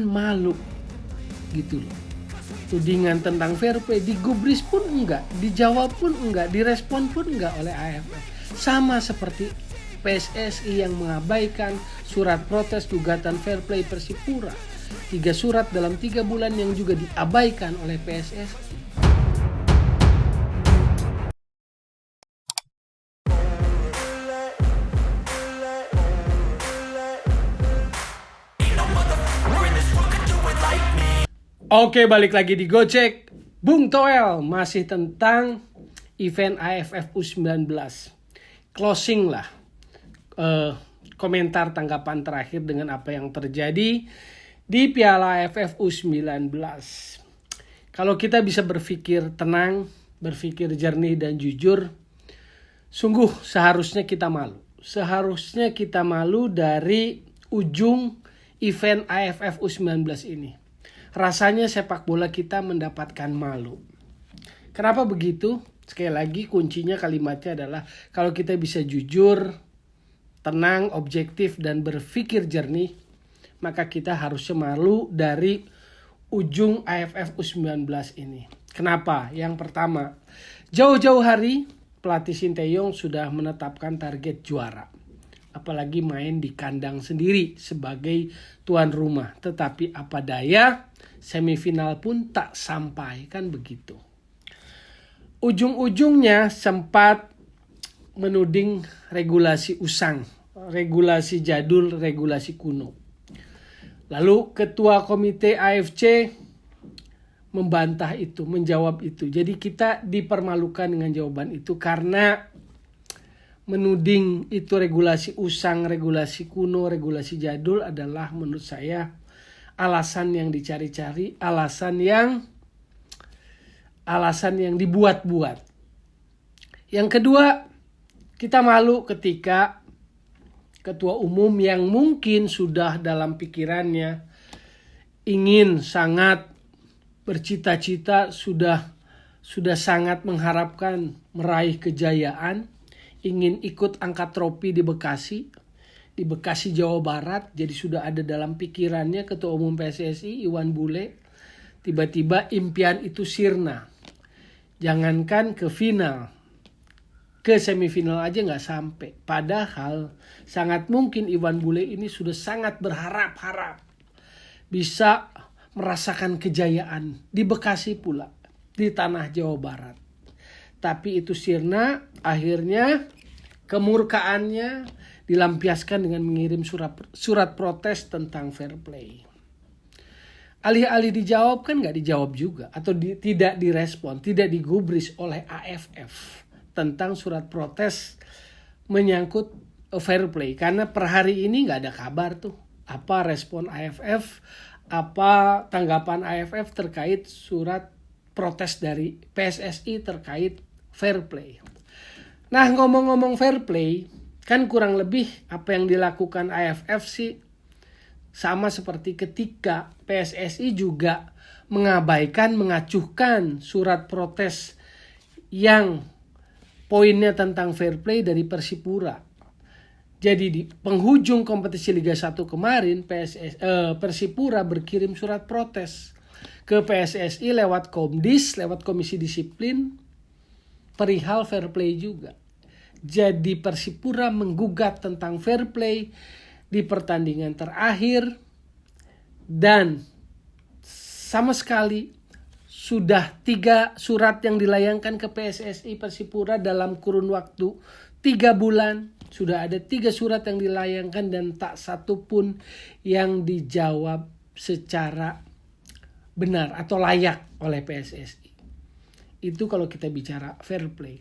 malu gitu loh. Tudingan tentang fair play digubris pun enggak, dijawab pun enggak, direspon pun enggak oleh AFF. Sama seperti PSSI yang mengabaikan surat protes gugatan fair play Persipura. 3 surat dalam 3 bulan yang juga diabaikan oleh PSSI. Oke, balik lagi di Gojek. Bung Toel masih tentang event AFF U19. Closing lah. Komentar tanggapan terakhir dengan apa yang terjadi di Piala AFF U19. Kalau kita bisa berpikir tenang, berpikir jernih dan jujur, sungguh seharusnya kita malu. Seharusnya kita malu dari ujung event AFF U19 ini. Rasanya sepak bola kita mendapatkan malu. Kenapa begitu? Sekali lagi kuncinya kalimatnya adalah kalau kita bisa jujur, tenang, objektif dan berpikir jernih, maka kita harusnya malu dari ujung AFF U19 ini. Kenapa? Yang pertama, jauh-jauh hari pelatih Sinteyong sudah menetapkan target juara. Apalagi main di kandang sendiri sebagai tuan rumah. Tetapi apa daya, semifinal pun tak sampai, kan begitu. Ujung-ujungnya sempat menuding regulasi usang, regulasi jadul, regulasi kuno. Lalu ketua komite AFC membantah itu, menjawab itu. Jadi kita dipermalukan dengan jawaban itu karena menuding itu regulasi usang, regulasi kuno, regulasi jadul adalah menurut saya alasan yang dicari-cari, alasan yang dibuat-buat. Yang kedua, kita malu ketika ketua umum yang mungkin sudah dalam pikirannya ingin sangat bercita-cita, sudah sangat mengharapkan meraih kejayaan, ingin ikut angkat trofi di Bekasi Jawa Barat. Jadi sudah ada dalam pikirannya ketua umum PSSI Iwan Bule. Tiba-tiba impian itu sirna. Jangankan ke final, ke semifinal aja nggak sampai. Padahal sangat mungkin Iwan Bule ini sudah sangat berharap bisa merasakan kejayaan di Bekasi pula, di tanah Jawa Barat. Tapi itu sirna, akhirnya kemurkaannya dilampiaskan dengan mengirim surat protes tentang fair play. Alih-alih dijawab kan nggak dijawab juga, atau tidak direspon, tidak digubris oleh AFF tentang surat protes menyangkut fair play. Karena per hari ini nggak ada kabar tuh apa respon AFF, apa tanggapan AFF terkait surat protes dari PSSI terkait fair play. Nah, ngomong-ngomong fair play, kan kurang lebih apa yang dilakukan AFF sih sama seperti ketika PSSI juga mengacuhkan surat protes yang poinnya tentang fair play dari Persipura. Jadi di penghujung kompetisi Liga 1 kemarin Persipura berkirim surat protes ke PSSI lewat Komdis, lewat Komisi Disiplin perihal fair play juga. Jadi Persipura menggugat tentang fair play di pertandingan terakhir dan sama sekali sudah 3 surat yang dilayangkan ke PSSI Persipura dalam kurun waktu 3 bulan. Sudah ada 3 surat yang dilayangkan dan tak satu pun yang dijawab secara benar atau layak oleh PSSI. Itu kalau kita bicara fair play.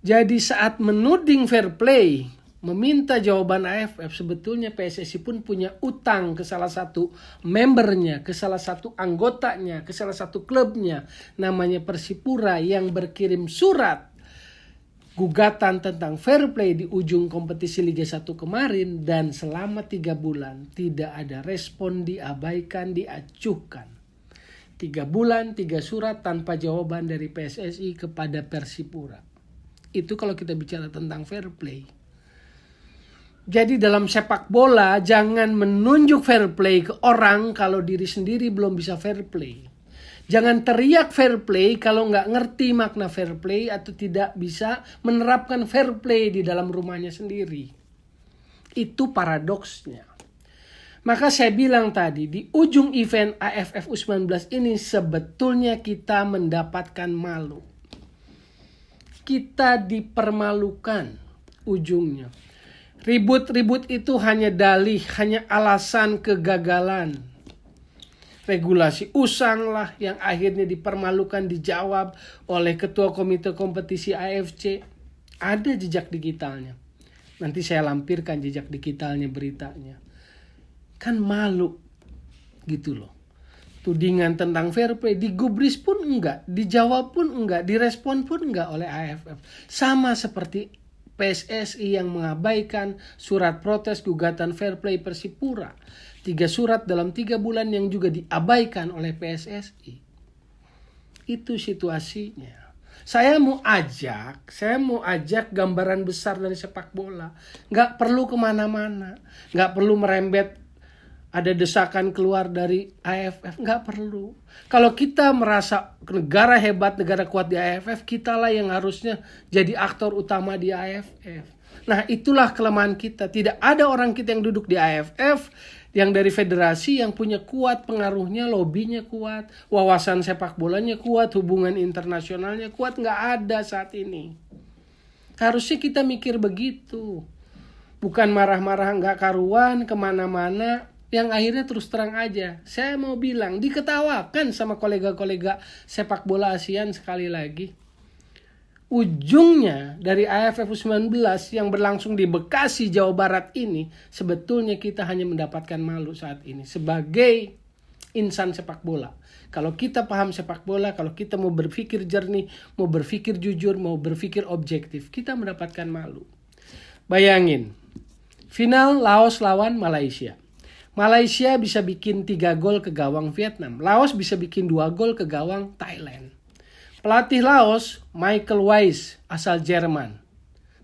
Jadi saat menuding fair play, meminta jawaban AFF, sebetulnya PSSI pun punya utang ke salah satu membernya, ke salah satu anggotanya, ke salah satu klubnya, namanya Persipura, yang berkirim surat gugatan tentang fair play di ujung kompetisi Liga 1 kemarin, dan selama 3 bulan tidak ada respon, diabaikan, diacuhkan. 3 bulan, 3 surat tanpa jawaban dari PSSI kepada Persipura. Itu kalau kita bicara tentang fair play. Jadi dalam sepak bola jangan menunjuk fair play ke orang kalau diri sendiri belum bisa fair play. Jangan teriak fair play kalau nggak ngerti makna fair play atau tidak bisa menerapkan fair play di dalam rumahnya sendiri. Itu paradoksnya. Maka saya bilang tadi, di ujung event AFF U19 ini sebetulnya kita mendapatkan malu. Kita dipermalukan ujungnya. Ribut-ribut itu hanya dalih, hanya alasan kegagalan. Regulasi usang lah yang akhirnya dipermalukan dijawab oleh Ketua Komite Kompetisi AFC. Ada jejak digitalnya. Nanti saya lampirkan jejak digitalnya beritanya. Kan malu gitu loh. Tudingan tentang fair play digubris pun enggak, dijawab pun enggak, direspon pun enggak oleh AFF. Sama seperti PSSI yang mengabaikan surat protes gugatan fair play Persipura. 3 surat dalam 3 bulan yang juga diabaikan oleh PSSI. Itu situasinya. Saya mau ajak gambaran besar dari sepak bola. Nggak perlu kemana-mana. Nggak perlu merembet ada desakan keluar dari AFF. Nggak perlu. Kalau kita merasa negara hebat, negara kuat di AFF, kitalah yang harusnya jadi aktor utama di AFF. Nah, itulah kelemahan kita. Tidak ada orang kita yang duduk di AFF, yang dari federasi yang punya kuat pengaruhnya, lobbynya kuat, wawasan sepak bolanya kuat, hubungan internasionalnya kuat. Nggak ada saat ini. Harusnya kita mikir begitu. Bukan marah-marah nggak karuan kemana-mana. Yang akhirnya terus terang aja, saya mau bilang, diketawakan sama kolega-kolega sepak bola ASEAN sekali lagi. Ujungnya dari AFF U19 yang berlangsung di Bekasi, Jawa Barat ini, sebetulnya kita hanya mendapatkan malu saat ini sebagai insan sepak bola. Kalau kita paham sepak bola, kalau kita mau berpikir jernih, mau berpikir jujur, mau berpikir objektif, kita mendapatkan malu. Bayangin, final Laos lawan Malaysia. Malaysia bisa bikin 3 gol ke gawang Vietnam. Laos bisa bikin 2 gol ke gawang Thailand. Pelatih Laos, Michael Weiss, asal Jerman.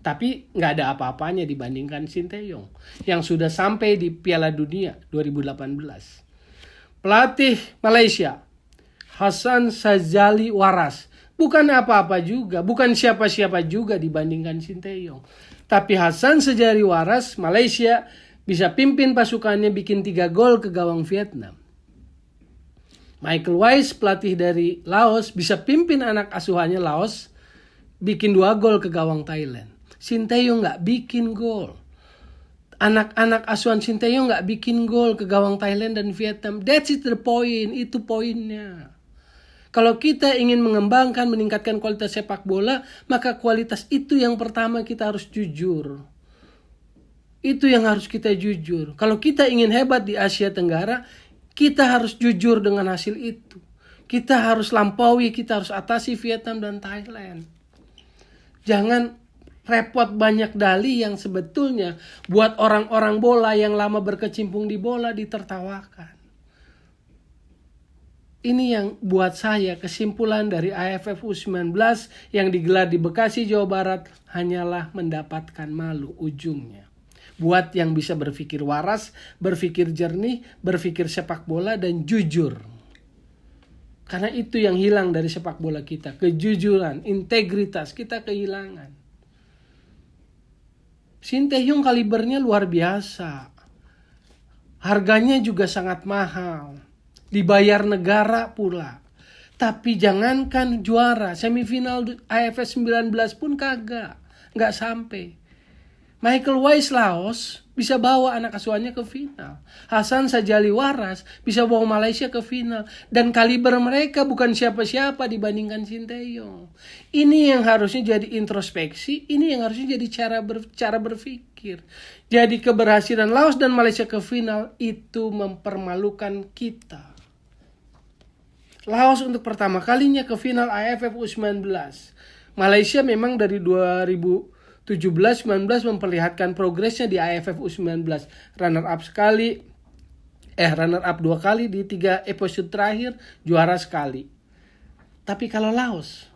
Tapi nggak ada apa-apanya dibandingkan Shin Tae-yong yang sudah sampai di Piala Dunia 2018. Pelatih Malaysia, Hassan Shazali Waras. Bukan apa-apa juga, bukan siapa-siapa juga dibandingkan Shin Tae-yong. Tapi Hassan Shazali Waras, Malaysia bisa pimpin pasukannya bikin 3 gol ke gawang Vietnam. Michael Weiss, pelatih dari Laos, bisa pimpin anak asuhannya Laos bikin 2 gol ke gawang Thailand. Shin Tae-yong nggak bikin gol. Anak-anak asuhan Shin Tae-yong nggak bikin gol ke gawang Thailand dan Vietnam. That's it the point. Itu poinnya. Kalau kita ingin mengembangkan, meningkatkan kualitas sepak bola, maka kualitas itu yang pertama kita harus jujur. Itu yang harus kita jujur. Kalau kita ingin hebat di Asia Tenggara, kita harus jujur dengan hasil itu. Kita harus lampaui, kita harus atasi Vietnam dan Thailand. Jangan repot banyak dalih yang sebetulnya buat orang-orang bola yang lama berkecimpung di bola ditertawakan. Ini yang buat saya kesimpulan dari AFF U19 yang digelar di Bekasi, Jawa Barat hanyalah mendapatkan malu ujungnya. Buat yang bisa berpikir waras, berpikir jernih, berpikir sepak bola dan jujur. Karena itu yang hilang dari sepak bola kita. Kejujuran, integritas kita kehilangan. Shin Tae-yong kalibernya luar biasa. Harganya juga sangat mahal. Dibayar negara pula. Tapi jangankan juara, semifinal AFF 19 pun kagak. Nggak sampai. Michael Weiss Laos bisa bawa anak asuhannya ke final. Hassan Shazali Waras bisa bawa Malaysia ke final. Dan kaliber mereka bukan siapa-siapa dibandingkan Shin Tae-yong. Ini yang harusnya jadi introspeksi. Ini yang harusnya jadi cara berpikir. Jadi keberhasilan Laos dan Malaysia ke final itu mempermalukan kita. Laos untuk pertama kalinya ke final AFF U19. Malaysia memang dari 2017-19 memperlihatkan progresnya di AFF U19. Runner up 2 kali di 3 episode terakhir, juara sekali. Tapi kalau Laos,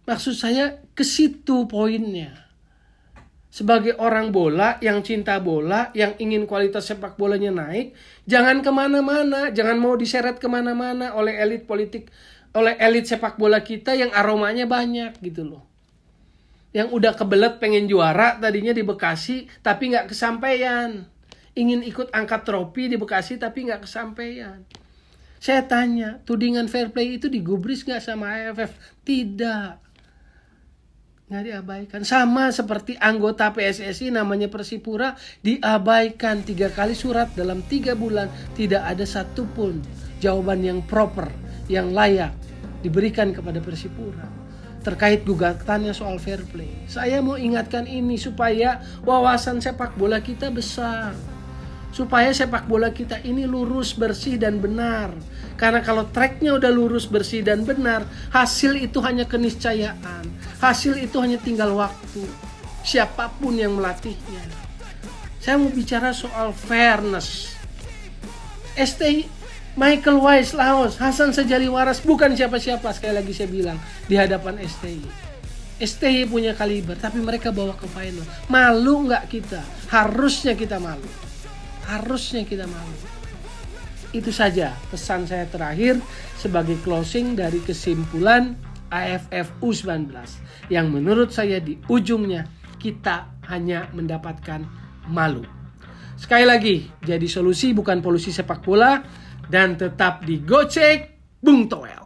maksud saya ke situ poinnya. sebagai orang bola, yang cinta bola, yang ingin kualitas sepak bolanya naik, jangan kemana-mana, jangan mau diseret kemana-mana oleh elit politik, oleh elit sepak bola kita yang aromanya banyak gitu loh. Yang udah kebelet pengen juara tadinya di Bekasi, tapi nggak kesampaian. Ingin ikut angkat trofi di Bekasi, tapi nggak kesampaian. Saya tanya, tudingan fair play itu digubris nggak sama AFF? Tidak. Nggak diabaikan. Sama seperti anggota PSSI namanya Persipura diabaikan 3 kali surat dalam 3 bulan. Tidak ada satupun jawaban yang proper, yang layak diberikan kepada Persipura terkait gugatannya soal fair play. Saya mau ingatkan ini supaya wawasan sepak bola kita besar. Supaya sepak bola kita ini lurus, bersih, dan benar. Karena kalau tracknya udah lurus, bersih, dan benar, hasil itu hanya keniscayaan. Hasil itu hanya tinggal waktu. Siapapun yang melatihnya. Saya mau bicara soal fairness. STI, Michael Wise Laos, Hasan Sajali Waras, bukan siapa-siapa, sekali lagi saya bilang, di hadapan STI. STI punya kaliber, tapi mereka bawa ke final. Malu nggak kita? Harusnya kita malu. Harusnya kita malu. Itu saja pesan saya terakhir sebagai closing dari kesimpulan AFF U19 yang menurut saya di ujungnya kita hanya mendapatkan malu. Sekali lagi, jadi solusi bukan polusi sepak bola, dan tetap digocek Bung Toel.